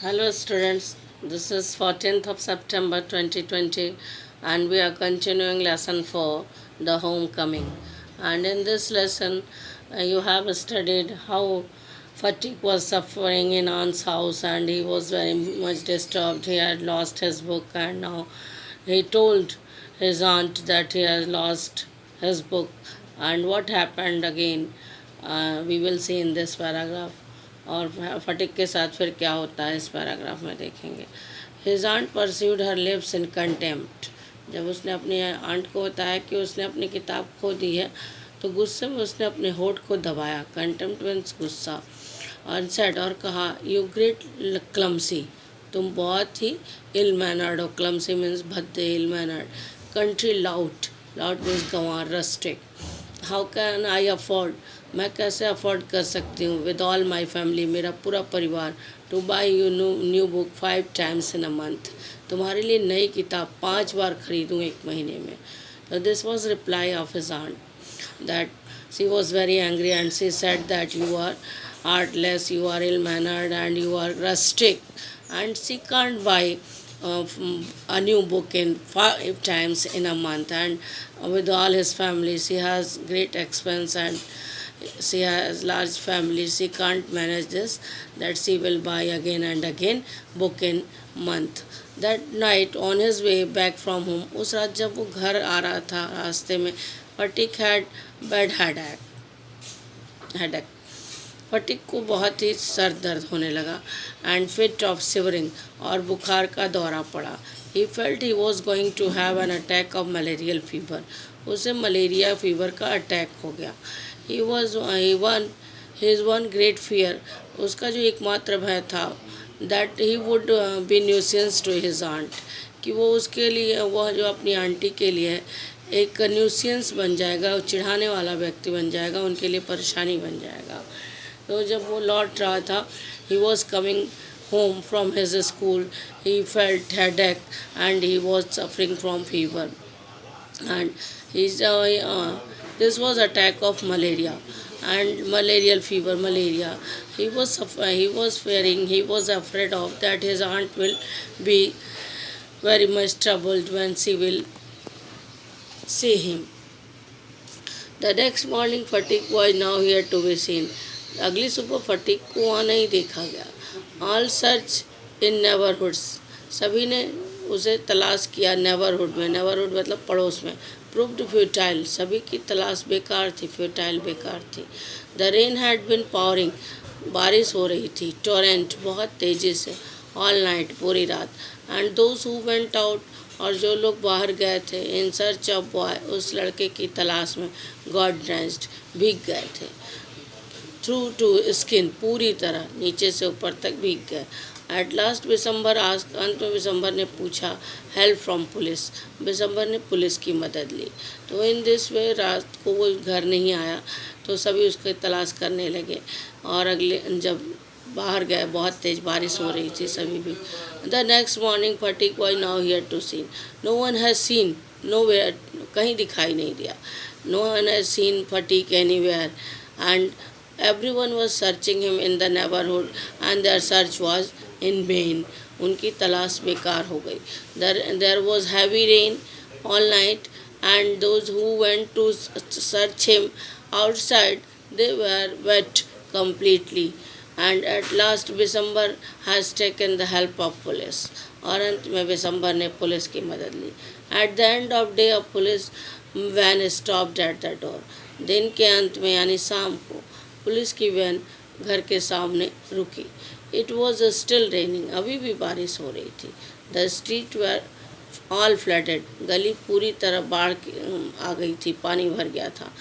Hello students, this is 14th of September 2020 and we are continuing lesson 4, the homecoming. And in this lesson you have studied how Fatik was suffering in An's house and he was very much disturbed. He had lost his book and now he told his aunt that he has lost his book and what happened again we will see in this paragraph. और फटिक के साथ फिर क्या होता है इस paragraph में देखेंगे. His aunt pursued her lips in contempt. जब उसने अपनी आंट को बताया कि उसने अपनी किताब खो दी है तो गुस्से में उसने अपने होठ को दबाया. कंटेम्प्ट मीन्स गुस्सा. और सेड और कहा यू ग्रेट क्लमसी, तुम बहुत ही इल मैनर्ड हो. क्लमसी मीन्स भद्दे, ill mannered. Country lout, lout means गंवार, rustic. How can I afford, मैं कैसे अफोर्ड कर सकती हूँ, विद ऑल माई फैमिली, मेरा पूरा परिवार, two by you new book 5 times in a month, तुम्हारे लिए नई किताब 5 बार खरीदूँ एक महीने में. तो this was reply of his aunt that she was very angry and she said that you are artless, you are ill mannered, and you are rustic, and she can't buy a new book in 5 times in a month. And with all his family, she has great expense and she has large family. She can't manage this. That she will buy again and again book in month. That night on his way back from home, उस रात जब वो घर आ रहा था रास्ते में, fatigue had bad headache. फटिक को बहुत ही सर दर्द होने लगा. एंड फिट ऑफ शिवरिंग, और बुखार का दौरा पड़ा. He felt he was going to have an attack of malarial fever, उसे मलेरिया फीवर का अटैक हो गया. He was his one great fear, उसका जो एकमात्र भय था, that he would be nuisance to his aunt, कि वो उसके लिए, वह जो अपनी आंटी के लिए एक न्यूसेंस बन जाएगा, चिढ़ाने वाला व्यक्ति बन जाएगा, उनके लिए परेशानी बन जाएगा. तो जब वो लौट रहा था, he was coming home from his school, he felt headache and he was suffering from fever. And this was attack of malaria and malarial fever, malaria. He was fearing, he was afraid of that his aunt will be very much troubled when she will see him. The next morning Fatigue was now here to be seen. अगली सुबह fatigue को वहाँ नहीं देखा गया. All search in neighbourhoods, सभी ने उसे तलाश किया नेबरहुड में. नेबरहुड मतलब पड़ोस में. प्रूव्ड फ्यूटाइल, सभी की तलाश बेकार थी, फ्यूटाइल बेकार थी. The rain had been powering, बारिश हो रही थी. टोरेंट, बहुत तेज़ी से. ऑल नाइट, पूरी रात. And those who went out, और जो लोग बाहर गए थे, इन सर्च ऑफ बॉय, उस लड़के की तलाश में, गॉड ड्रेंस्ड, भीग गए थे. थ्रू टू स्किन, पूरी तरह नीचे से ऊपर तक भीग गए. एट लास्ट बिसम्बर आस्क, अंत में बिसम्बर ने पूछा, हेल्प फ्रॉम पुलिस, बिसम्बर ने पुलिस की मदद ली. तो इन दिस वे रात को वो घर नहीं आया तो सभी उसकी तलाश करने लगे. और अगले जब बाहर गए, बहुत तेज़ बारिश हो रही थी, सभी भी. The next morning Phatik was nowhere to seen. No one has seen, no वेयर, कहीं दिखाई नहीं दिया. No one has seen Phatik anywhere and everyone was searching him in the neighborhood and their search was in vain. उनकी तलाश बेकार हो गई. There was heavy rain all night and those who went to search him outside, they were wet completely. And at last December has taken the help of police. और अंत में दिसंबर ने police की मदद ली. At the end of day, a police van stopped at the door. दिन के अंत में यानी शाम को पुलिस की वैन घर के सामने रुकी. इट वॉज स्टिल रेनिंग, अभी भी बारिश हो रही थी. The street were all flooded, गली पूरी तरह बाढ़ आ गई थी, पानी भर गया था.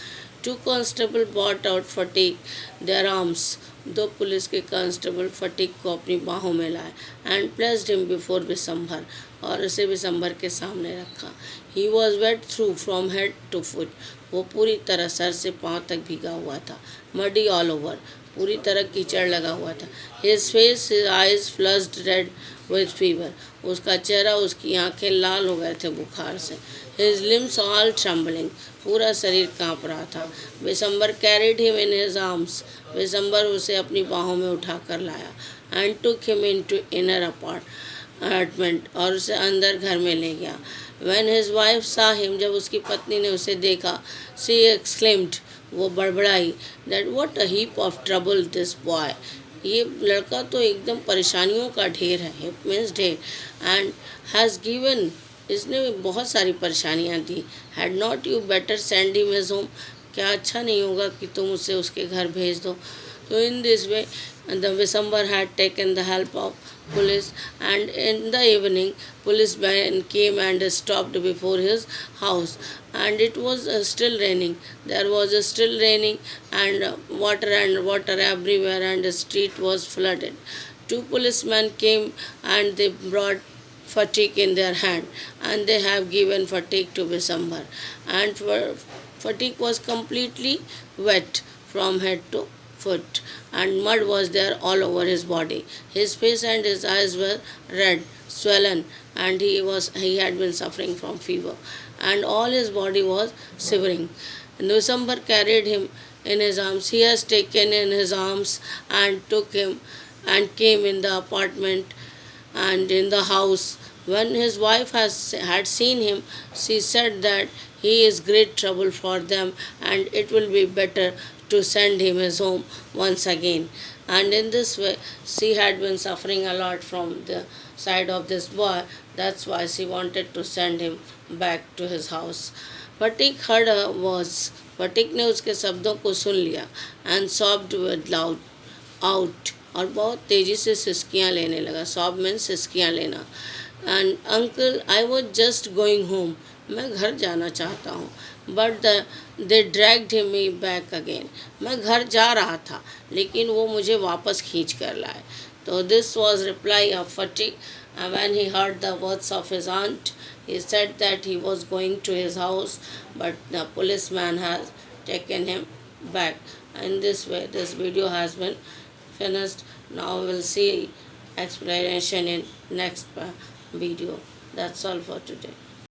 Two constable brought out Phatik their arms, दो पुलिस के कांस्टेबल फटीक को अपनी बाहों में लाए. And placed him before Bishambar, और उसे बिसम्बर के सामने रखा. He was wet through from head to foot, वो पूरी तरह सर से पाँव तक भीगा हुआ था. मडी ऑल ओवर, पूरी तरह कीचड़ लगा हुआ था. His face, his eyes flushed read with fever, उसका चेहरा, उसकी आंखें लाल हो गए थे बुखार से. हिज लिम्स ऑल ट्रम्बलिंग, पूरा शरीर कांप रहा था. Bishambhar carried him in his arms, Bishambhar उसे अपनी बाहों में उठा कर लाया. and took him into inner apartment और उसे अंदर घर में ले गया. When his wife saw him, जब उसकी पत्नी ने उसे देखा, she exclaimed, वो बड़बड़ाई, that what a heap of trouble this boy. ये लड़का तो एकदम परेशानियों का ढेर है, it means ढेर, and has given, इसने बहुत सारी परेशानियाँ दी. Had not you better send him his home. क्या अच्छा नहीं होगा कि तुम उसे उसके घर भेज दो. So in this way, the Visambar had taken the help of police, and in the evening policeman came and stopped before his house, and it was still raining. There was still raining, and water everywhere, and the street was flooded. Two policemen came and they brought fatigue in their hand, and they have given fatigue to Visambar, and fatigue was completely wet from head to foot, and mud was there all over his body. His face and his eyes were red, swollen, and he had been suffering from fever, and all his body was shivering. And Visambar carried him in his arms. He has taken in his arms and took him and came in the apartment and in the house. When his wife had seen him, she said that he is great trouble for them, and it will be better to send him his home once again. And in this way, she had been suffering a lot from the side of this boy. That's why she wanted to send him back to his house. Fatick heard her words. फटिक ने उसके शब्दों को सुन लिया and सॉब्ड with loud out, और बहुत तेज़ी से सिसकियाँ लेने लगा. सॉब मीन्स सिसकियाँ लेना. And uncle I was just going home, मैं घर जाना चाहता हूँ. But they dragged me back again, मैं घर जा रहा था लेकिन वो मुझे वापस खींच कर लाए. तो this was reply of Phatik. When he heard the words of his aunt, he said that he was going to his house, but the policeman has taken him back. In this way, this video has been finished. Now we will see explanation in next video. That's all for today.